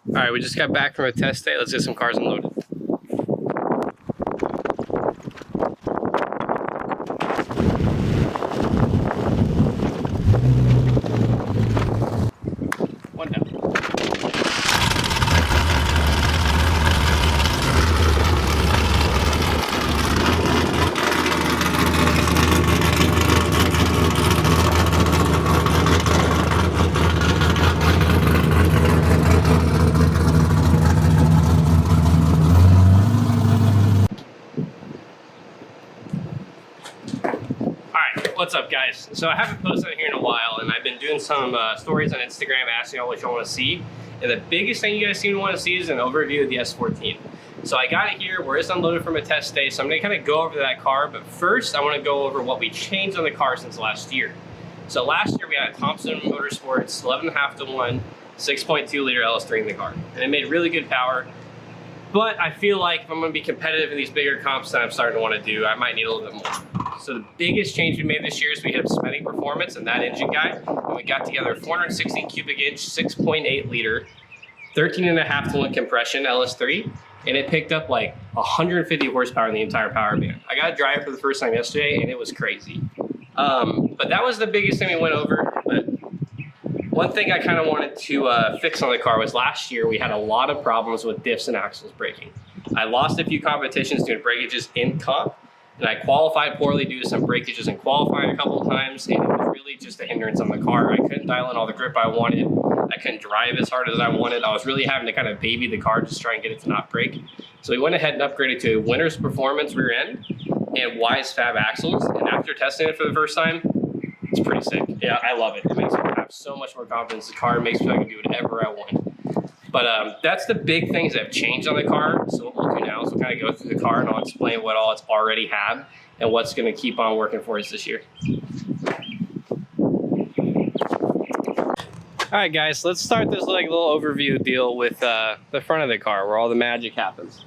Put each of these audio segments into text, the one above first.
All right, we just got back from a test day. Let's get some cars unloaded. One down. What's up, guys? So I haven't posted on here in a while, and I've been doing some stories on Instagram asking y'all what y'all want to see. And the biggest thing you guys seem to want to see is an overview of the S14. So I got it here where it's unloaded from a test day, so I'm going to kind of go over that car. But first, I want to go over what we changed on the car since last year. So last year we had a Thompson Motorsports 11.5 to 1, 6.2 liter LS3 in the car, and it made really good power. But I feel like if I'm going to be competitive in these bigger comps that I'm starting to want to do, I might need a little bit more. So the biggest change we made this year is we hit Smeding Performance and that engine guy, and we got together a 416 cubic inch, 6.8 liter, 13.5 to 1 compression LS3, and it picked up like 150 horsepower in the entire power band. I got to drive it for the first time yesterday, and it was crazy. But that was the biggest thing we went over. But one thing I kind of wanted to fix on the car was last year we had a lot of problems with diffs and axles breaking. I lost a few competitions doing breakages in comp, and I qualified poorly due to some breakages in qualifying a couple of times, and it was really just a hindrance on the car. I couldn't dial in all the grip I wanted. I couldn't drive as hard as I wanted. I was really having to kind of baby the car just to try and get it to not break. So we went ahead and upgraded to Winner's Performance rear end and Wise Fab axles, and after testing it for the first time, it's pretty sick. Yeah, I love it. It makes me have so much more confidence in the car. It makes me feel like I can do whatever I want. But that's the big things that have changed on the car. So what we'll do now is we'll kind of go through the car and I'll explain what all it's already had and what's going to keep on working for us this year. All right, guys, let's start this like little overview deal with the front of the car where all the magic happens.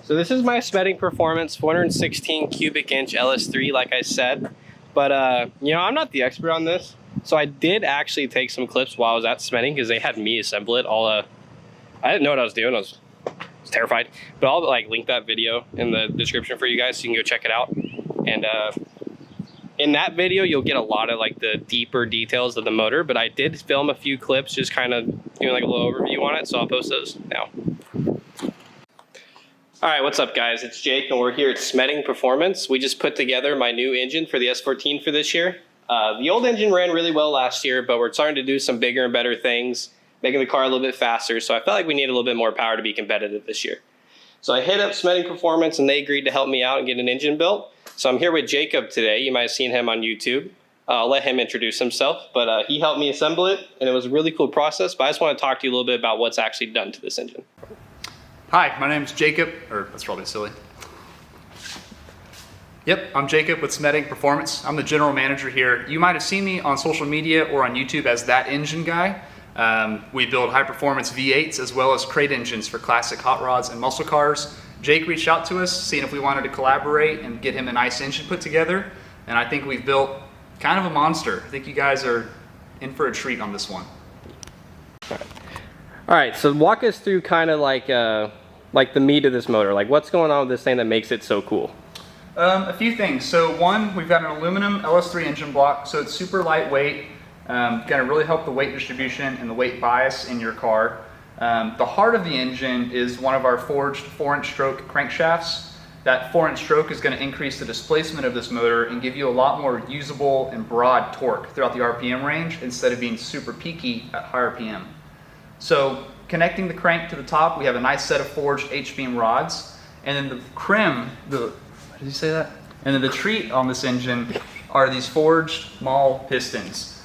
So this is my Smeding Performance 416 cubic inch LS3, like I said. But, you know, I'm not the expert on this. So I did actually take some clips while I was at Smeding because they had me assemble it all. I didn't know what I was doing. I was terrified. But I'll like link that video in the description for you guys so you can go check it out. And in that video, you'll get a lot of like the deeper details of the motor. But I did film a few clips just kind of doing like a little overview on it. So I'll post those now. All right, what's up, guys? It's Jake, and we're here at Smeding Performance. We just put together my new engine for the S14 for this year. The old engine ran really well last year, but we're starting to do some bigger and better things, making the car a little bit faster. So I felt like we need a little bit more power to be competitive this year. So I hit up Smeding Performance, and they agreed to help me out and get an engine built. So I'm here with Jacob today. You might have seen him on YouTube. I'll let him introduce himself, but he helped me assemble it, and it was a really cool process. But I just want to talk to you a little bit about what's actually done to this engine. Hi, my name is Jacob, or that's probably silly. Yep, I'm Jacob with Smeding Performance. I'm the general manager here. You might have seen me on social media or on YouTube as that engine guy. We build high performance V8s as well as crate engines for classic hot rods and muscle cars. Jake reached out to us, seeing if we wanted to collaborate and get him a nice engine put together. And I think we've built kind of a monster. I think you guys are in for a treat on this one. All right, so walk us through kind of like the meat of this motor. Like what's going on with this thing that makes it so cool? A few things. So one, we've got an aluminum LS3 engine block, so it's super lightweight. Going to really help the weight distribution and the weight bias in your car. The heart of the engine is one of our forged 4-inch stroke crankshafts. That 4-inch stroke is going to increase the displacement of this motor and give you a lot more usable and broad torque throughout the RPM range instead of being super peaky at high RPM. So connecting the crank to the top, we have a nice set of forged H-beam rods, and then the crim, what did you say that? And then the treat on this engine are these forged Mahle pistons.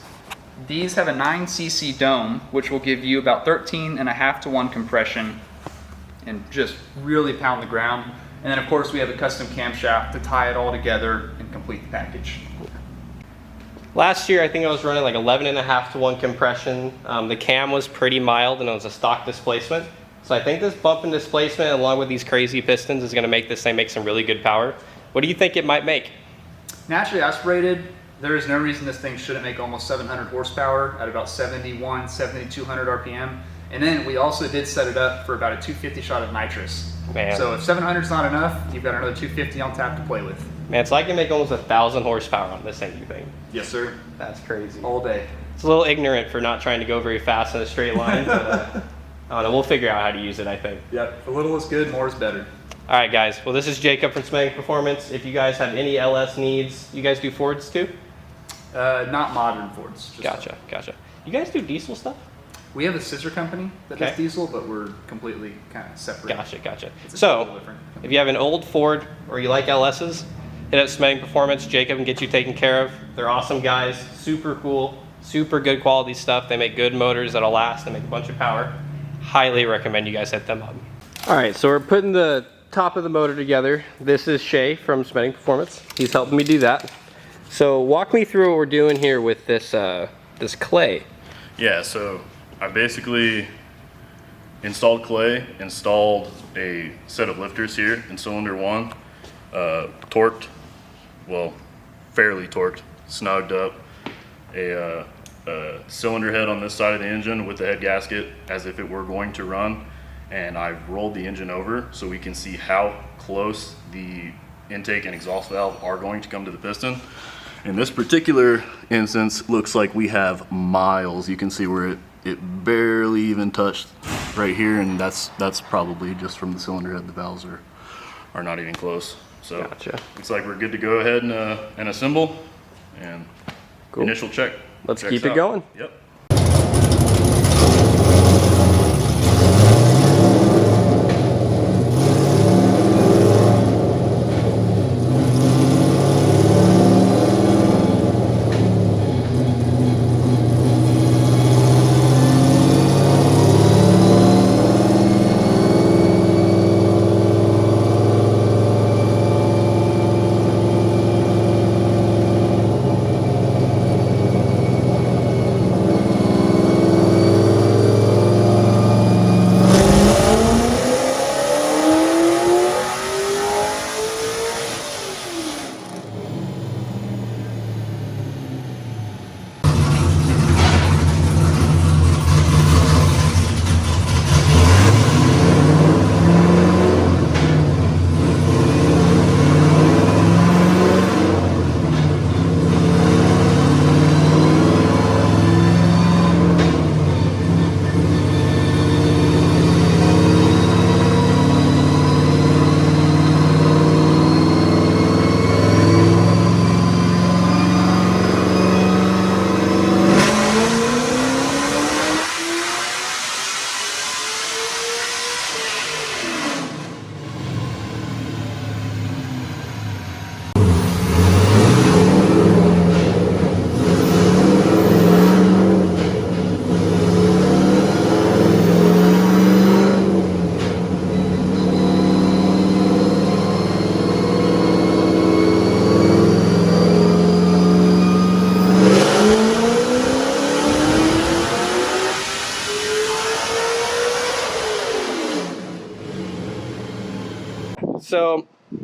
These have a 9cc dome, which will give you about 13.5 to 1 compression and just really pound the ground. And then of course we have a custom camshaft to tie it all together and complete the package. Last year, I think I was running like 11.5 to 1 compression. The cam was pretty mild and it was a stock displacement. So I think this bump in displacement along with these crazy pistons is going to make this thing make some really good power. What do you think it might make? Naturally aspirated, there is no reason this thing shouldn't make almost 700 horsepower at about 71, 7200 RPM. And then we also did set it up for about a 250 shot of nitrous. Man. So if 700 is not enough, you've got another 250 on tap to play with. Man, so I can make almost 1,000 horsepower on this engine thing. Yes, sir. That's crazy. All day. It's a little ignorant for not trying to go very fast in a straight line, but I don't know, we'll figure out how to use it, I think. Yep, a little is good, more is better. All right, guys. Well, this is Jacob from Smeding Performance. If you guys have any LS needs, you guys do Fords too? Not modern Fords. Just Gotcha. You guys do diesel stuff? We have a sister company that does diesel, but we're completely kind of separate. Gotcha. It's So, if you have an old Ford or you like LSs, hit up Smeding Performance. Jacob can get you taken care of. They're awesome guys, super cool, super good quality stuff. They make good motors that'll last. They make a bunch of power. Highly recommend you guys hit them up. All right, so we're putting the top of the motor together. This is Shay from Smeding Performance. He's helping me do that. So walk me through what we're doing here with this this clay. Yeah, so I basically installed clay, installed a set of lifters here in cylinder 1, torqued, well, fairly torqued, snugged up, a cylinder head on this side of the engine with the head gasket as if it were going to run, and I've rolled the engine over so we can see how close the intake and exhaust valve are going to come to the piston. In this particular instance, looks like we have miles. You can see where it barely even touched right here, and that's probably just from the cylinder head. The valves are not even close. So looks like we're good to go ahead and assemble, and initial check. Let's keep it going. Yep.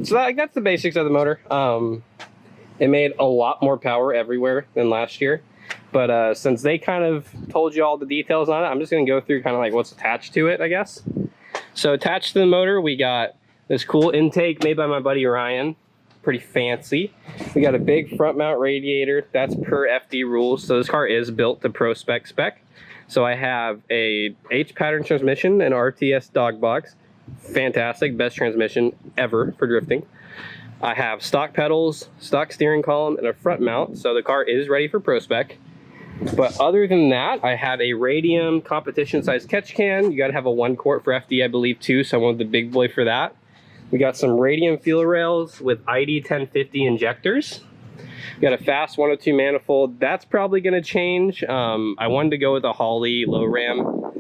So that's the basics of the motor. It made a lot more power everywhere than last year, but since they kind of told you all the details on it, I'm just going to go through kind of like what's attached to it, I guess. So attached to the motor, we got this cool intake made by my buddy Ryan. Pretty fancy. We got a big front mount radiator. That's per FD rules. So this car is built to pro spec. So I have a H pattern transmission and RTS dog box. Fantastic, best transmission ever for drifting. I have stock pedals, stock steering column, and a front mount, so the car is ready for pro spec. But other than that, I have a Radium competition size catch can. You got to have a 1 quart for FD, I believe, too, so I went with the big boy for that. We got some Radium fuel rails with ID 1050 injectors. We got a fast 102 manifold. That's probably going to change. I wanted to go with a Holley low ram,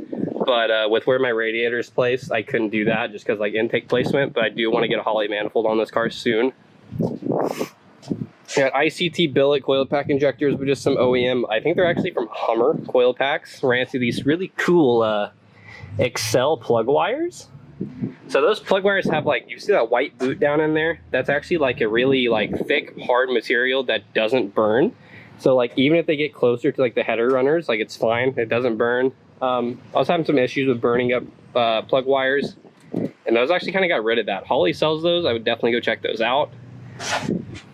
but with where my radiator is placed, I couldn't do that just because like intake placement, but I do want to get a Holley manifold on this car soon. We got ICT billet coil pack injectors with just some OEM. I think they're actually from Hummer coil packs. Ran through these really cool Excel plug wires. So those plug wires have like, you see that white boot down in there? That's actually like a really like thick, hard material that doesn't burn. So like even if they get closer to like the header runners, like it's fine, it doesn't burn. I was having some issues with burning up plug wires, and those actually kind of got rid of that. Holley sells those. I would definitely go check those out.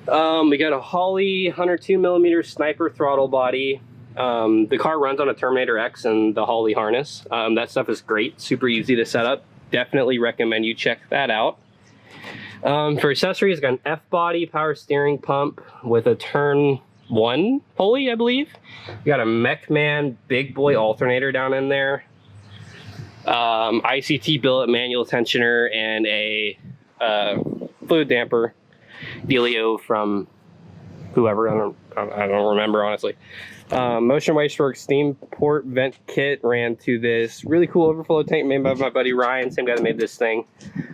We got a Holley 102mm sniper throttle body. The car runs on a Terminator X and the Holley harness. That stuff is great, super easy to set up. Definitely recommend you check that out. For accessories, got an F-body power steering pump with a turn 1 pulley, I believe. We got a MechMan big boy alternator down in there. ICT billet manual tensioner and a fluid damper dealio from whoever, I don't remember honestly. Motion Wasteworks steam port vent kit ran to this really cool overflow tank made by my buddy Ryan, same guy that made this thing.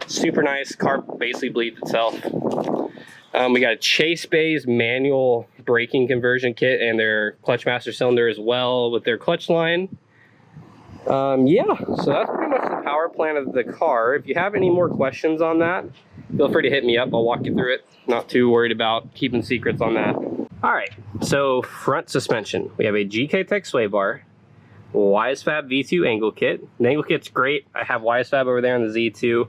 Super nice, car basically bleeds itself. We got a Chase Bays manual braking conversion kit and their clutch master cylinder as well with their clutch line. Yeah, so that's pretty much the power plant of the car. If you have any more questions on that, feel free to hit me up. I'll walk you through it. Not too worried about keeping secrets on that. All right, so front suspension. We have a GK Tech sway bar, WiseFab V2 angle kit. The angle kit's great. I have WiseFab over there on the Z2.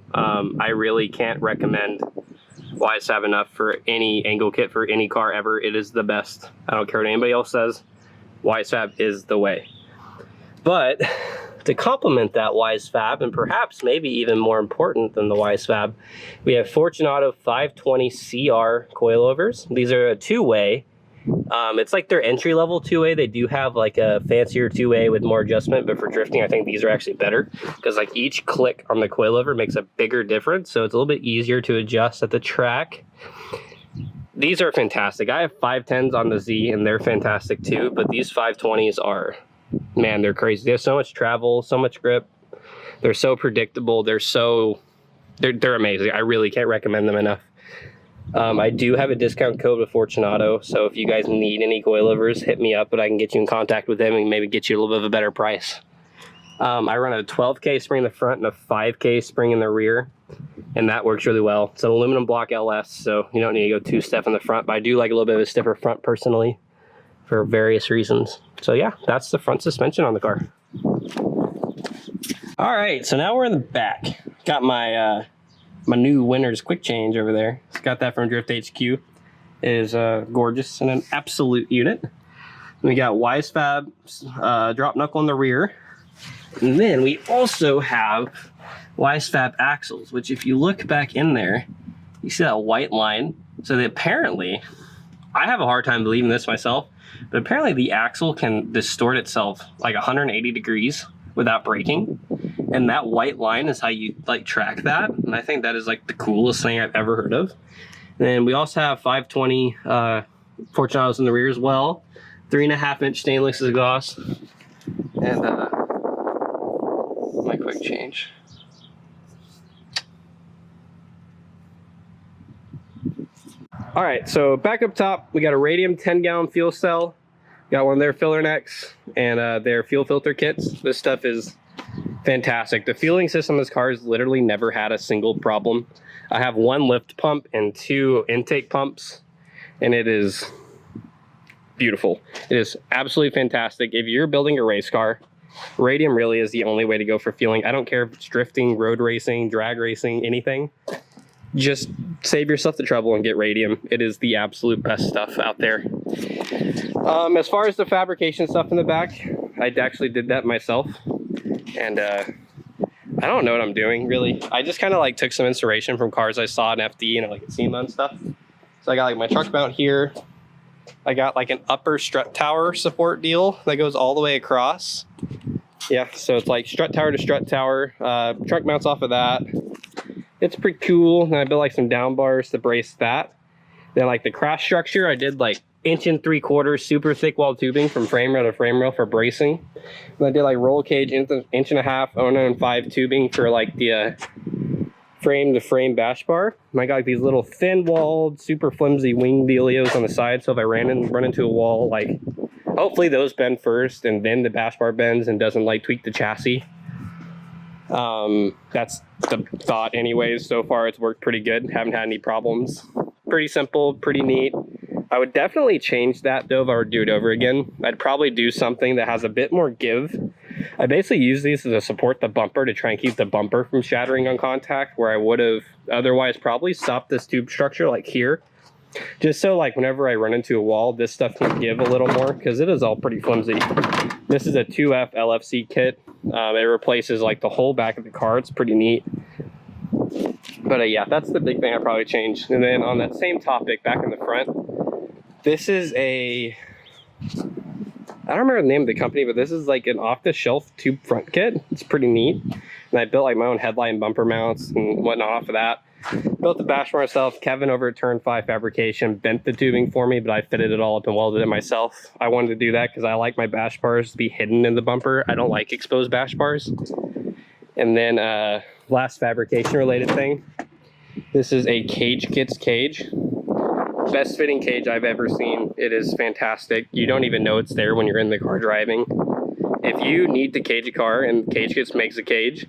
I really can't recommend WiseFab enough for any angle kit for any car ever. It is the best. I don't care what anybody else says. WiseFab is the way. But to complement that WiseFab, and perhaps maybe even more important than the WiseFab, we have Fortunato 520 CR coilovers. These are a two-way. It's like their entry-level two-way. They do have like a fancier two-way with more adjustment, but for drifting, I think these are actually better because like each click on the coilover makes a bigger difference, so it's a little bit easier to adjust at the track. These are fantastic. I have 510s on the Z, and they're fantastic too, but these 520s are, man, they're crazy. They have so much travel, so much grip. They're so predictable. They're amazing. I really can't recommend them enough. I do have a discount code with Fortunato, so if you guys need any coilovers, hit me up, but I can get you in contact with them and maybe get you a little bit of a better price. I run a 12K spring in the front and a 5K spring in the rear, and that works really well. It's an aluminum block LS, so you don't need to go too stiff in the front, but I do like a little bit of a stiffer front personally for various reasons. So yeah, that's the front suspension on the car. All right, so now we're in the back. Got my my new Winners quick change over there. Got that from Drift HQ. It is gorgeous and an absolute unit. We got WiseFab drop knuckle in the rear. And then we also have WiseFab axles, which if you look back in there, you see that white line. So they apparently, I have a hard time believing this myself, but apparently the axle can distort itself like 180 degrees without braking. And that white line is how you like track that. And I think that is like the coolest thing I've ever heard of. Then we also have 520 Fortunatos in the rear as well. 3.5-inch stainless exhaust. And my quick change. All right, so back up top, we got a Radium 10-gallon fuel cell. Got one of their filler necks and their fuel filter kits. This stuff is fantastic. The fueling system of this car has literally never had a single problem. I have one lift pump and 2 intake pumps, and it is beautiful. It is absolutely fantastic. If you're building a race car, Radium really is the only way to go for fueling. I don't care if it's drifting, road racing, drag racing, anything. Just save yourself the trouble and get Radium. It is the absolute best stuff out there. As far as the fabrication stuff in the back, I actually did that myself. And I don't know what I'm doing, really. I just kind of like took some inspiration from cars I saw in FD and like at SEMA and stuff. So I got like my truck mount here. I got like an upper strut tower support deal that goes all the way across. Yeah, so it's like strut tower to strut tower. Truck mounts off of that. It's pretty cool. And I built like some down bars to brace that. Then like the crash structure, I did like 1 3/4 super thick wall tubing from frame rail to frame rail for bracing. And I did like roll cage 1.5 inch 0.5 tubing for like the frame to frame bash bar. And I got like these little thin walled, super flimsy wing dealios on the side. So if I run into a wall, like hopefully those bend first and then the bash bar bends and doesn't like tweak the chassis. That's the thought anyways. So far it's worked pretty good. Haven't had any problems. Pretty simple, pretty neat. I would definitely change that though if I were to do it over again. I'd probably do something that has a bit more give I basically use these to support the bumper to try and keep the bumper from shattering on contact, where I would have otherwise probably stopped this tube structure like here. Just so like whenever I run into a wall, this stuff can give a little more, because it is all pretty flimsy. This is a 2F LFC kit. It replaces like the whole back of the car. It's pretty neat. But yeah, that's the big thing I probably changed. And then on that same topic, back in the front, this is a, I don't remember the name of the company, but this is like an off-the-shelf tube front kit. It's pretty neat. And I built like my own headlight and bumper mounts and whatnot off of that. Built the bash for myself. Kevin over at Turn 5 Fabrication bent the tubing for me, but I fitted it all up and welded it myself. I wanted to do that because I like my bash bars to be hidden in the bumper. I don't like exposed bash bars. And then last fabrication related thing. This is a Cage Kits cage. Best fitting cage I've ever seen. It is fantastic. You don't even know it's there when you're in the car driving. If you need to cage a car and Cage Kits makes a cage,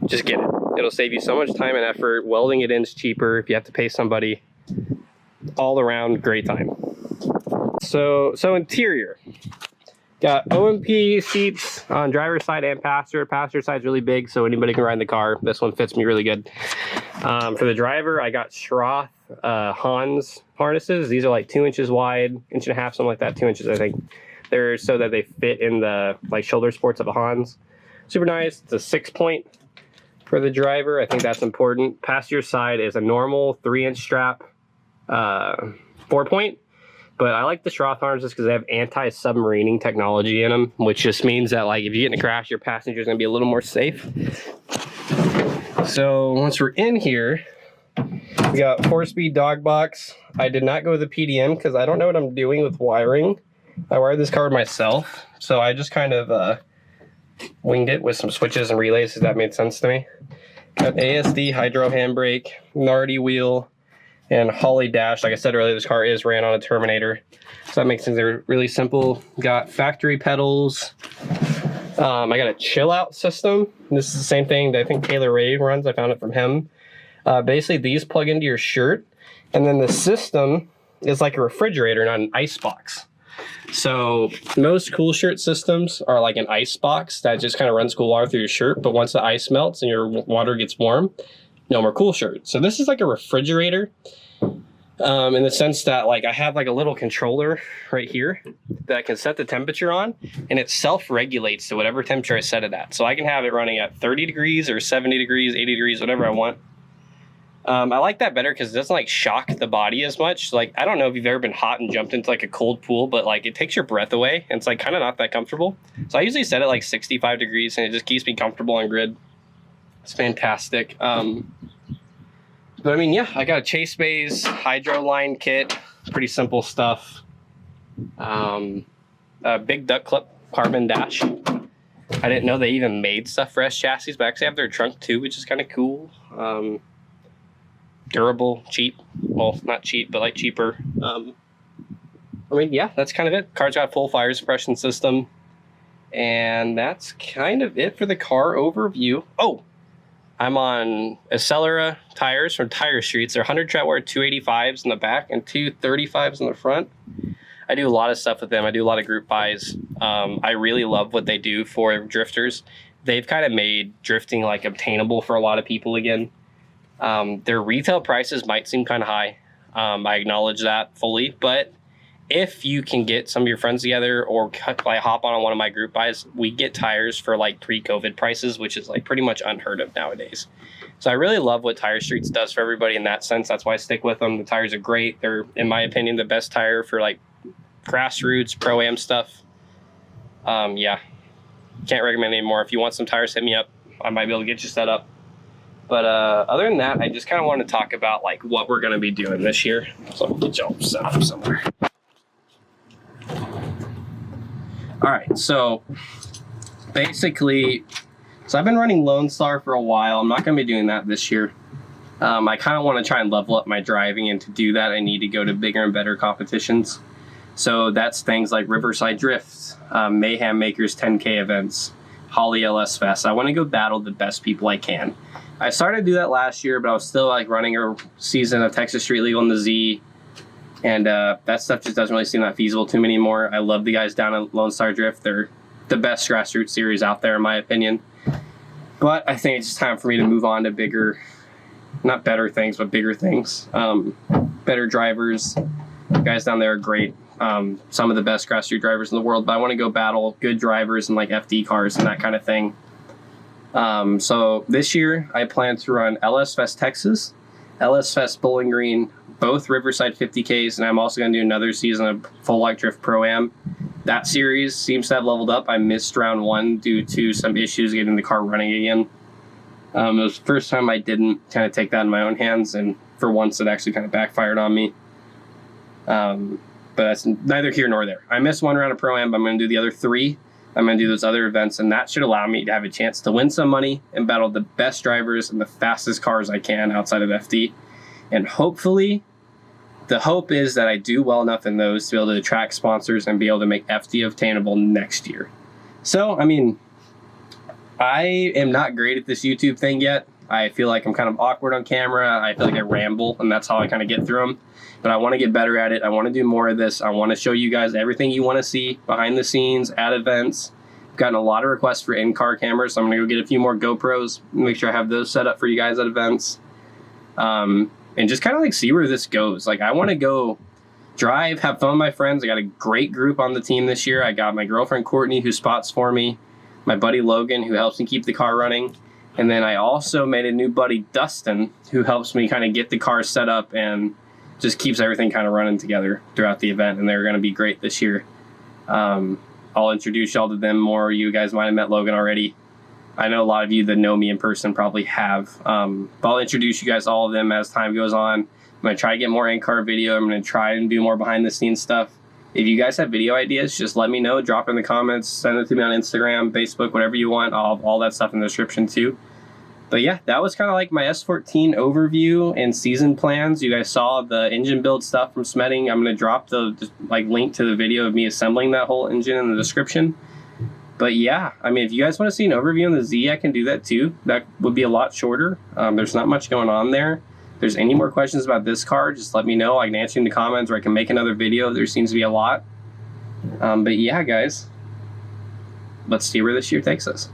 just get it. It'll save you so much time and effort. Welding it in is cheaper if you have to pay somebody. All around great time. So interior. Got OMP seats on driver's side and passenger. Passenger side's really big, so anybody can ride in the car. This one fits me really good. For the driver, I got Schroth Hans harnesses. These are like 2 inches wide, 1.5 inches, something like that, 2 inches, I think. They're so that they fit in the like shoulder sports of a Hans. Super nice. It's a 6-point for the driver. I think that's important. Passenger side is a normal 3-inch strap, 4-point. But I like the Schroth harnesses because they have anti-submarining technology in them, which just means that like if you get in a crash, your passenger's gonna be a little more safe. So once we're in here, we got 4-speed dog box. I did not go with a PDM because I don't know what I'm doing with wiring. I wired this car myself, so I just kind of winged it with some switches and relays, if that made sense to me. Got ASD hydro handbrake, Nardi wheel, and Holley dash. Like I said earlier, this car is ran on a Terminator, so that makes things really simple. Got factory pedals. I got a chill out system. This is the same thing that I think Taylor Ray runs. I found it from him. Basically, these plug into your shirt, and then the system is like a refrigerator, not an ice box. So most cool shirt systems are like an ice box that just kind of runs cool water through your shirt, but once the ice melts and your water gets warm, no more cool shirt. So this is like a refrigerator in the sense that like I have like a little controller right here that I can set the temperature on, and it self-regulates to whatever temperature I set it at. So I can have it running at 30 degrees or 70 degrees, 80 degrees, whatever I want. I like that better because it doesn't like shock the body as much. Like, I don't know if you've ever been hot and jumped into like a cold pool, but like it takes your breath away and it's like kind of not that comfortable. So I usually set it like 65 degrees and it just keeps me comfortable on grid. It's fantastic. But I mean, yeah, I got a Chase Bays hydro line kit, pretty simple stuff. A big duck clip carbon dash. I didn't know they even made stuff for S chassis, but I actually have their trunk too, which is kind of cool. Durable, cheap. Well, not cheap, but like cheaper. I mean, yeah, that's kind of it. Car's got full fire suppression system. And that's kind of it for the car overview. Oh, I'm on Accelera tires from Tire Streets. They're 100 Treadwear 285s in the back and 235s in the front. I do a lot of stuff with them. I do a lot of group buys. I really love what they do for drifters. They've kind of made drifting like obtainable for a lot of people again. Their retail prices might seem kind of high. I acknowledge that fully, but if you can get some of your friends together or like hop on one of my group buys, we get tires for like pre-COVID prices, which is like pretty much unheard of nowadays. So I really love what Tire Streets does for everybody in that sense. That's why I stick with them. The tires are great. They're, in my opinion, the best tire for like grassroots, pro-am stuff. Yeah, can't recommend anymore. If you want some tires, hit me up. I might be able to get you set up. But other than that, I just kind of want to talk about like what we're going to be doing this year. So I'll get y'all set up somewhere. All right, so basically, I've been running Lone Star for a while. I'm not going to be doing that this year. I kind of want to try and level up my driving, and to do that, I need to go to bigger and better competitions. So that's things like Riverside Drift, Mayhem Makers 10K events, Holley LS Fest. I want to go battle the best people I can. I started to do that last year, but I was still like running a season of Texas Street Legal in the Z, and that stuff just doesn't really seem that feasible to me anymore. I love the guys down at Lone Star Drift. They're the best grassroots series out there in my opinion. But I think it's just time for me to move on to bigger, not better things, but bigger things. Better drivers. You guys down there are great. Some of the best grassroots drivers in the world, but I want to go battle good drivers and like FD cars and that kind of thing. So this year I plan to run LS Fest Texas, LS Fest Bowling Green, both Riverside 50Ks, and I'm also going to do another season of Full Lock Drift Pro-Am. That series seems to have leveled up. I missed round 1 due to some issues getting the car running again. It was the first time I didn't kind of take that in my own hands, and for once it actually kind of backfired on me. But that's neither here nor there. I missed 1 round of Pro-Am, but I'm going to do the other 3. I'm going to do those other events, and that should allow me to have a chance to win some money and battle the best drivers and the fastest cars I can outside of FD. And hopefully, the hope is that I do well enough in those to be able to attract sponsors and be able to make FD obtainable next year. So, I mean, I am not great at this YouTube thing yet. I feel like I'm kind of awkward on camera. I feel like I ramble, and that's how I kind of get through them. But I want to get better at it. I want to do more of this. I want to show you guys everything you want to see behind the scenes at events. I've gotten a lot of requests for in-car cameras, so I'm going to go get a few more GoPros, make sure I have those set up for you guys at events. And just kind of like see where this goes. Like, I want to go drive, have fun with my friends. I got a great group on the team this year. I got my girlfriend Courtney, who spots for me, my buddy Logan, who helps me keep the car running. And then I also made a new buddy, Dustin, who helps me kind of get the car set up and just keeps everything kind of running together throughout the event. And they're going to be great this year. I'll introduce y'all to them more. You guys might have met Logan already. I know a lot of you that know me in person probably have. But I'll introduce you guys all of them as time goes on. I'm going to try to get more in-car video. I'm going to try and do more behind-the-scenes stuff. If you guys have video ideas, just let me know. Drop in the comments. Send it to me on Instagram, Facebook, whatever you want. I'll have all that stuff in the description too. But yeah, that was kind of like my S14 overview and season plans. You guys saw the engine build stuff from Smeding. I'm going to drop the link to the video of me assembling that whole engine in the description. But yeah, I mean, if you guys want to see an overview on the Z, I can do that too. That would be a lot shorter. There's not much going on there. If there's any more questions about this car, just let me know. I can answer in the comments, or I can make another video. There seems to be a lot. But yeah, guys, let's see where this year takes us.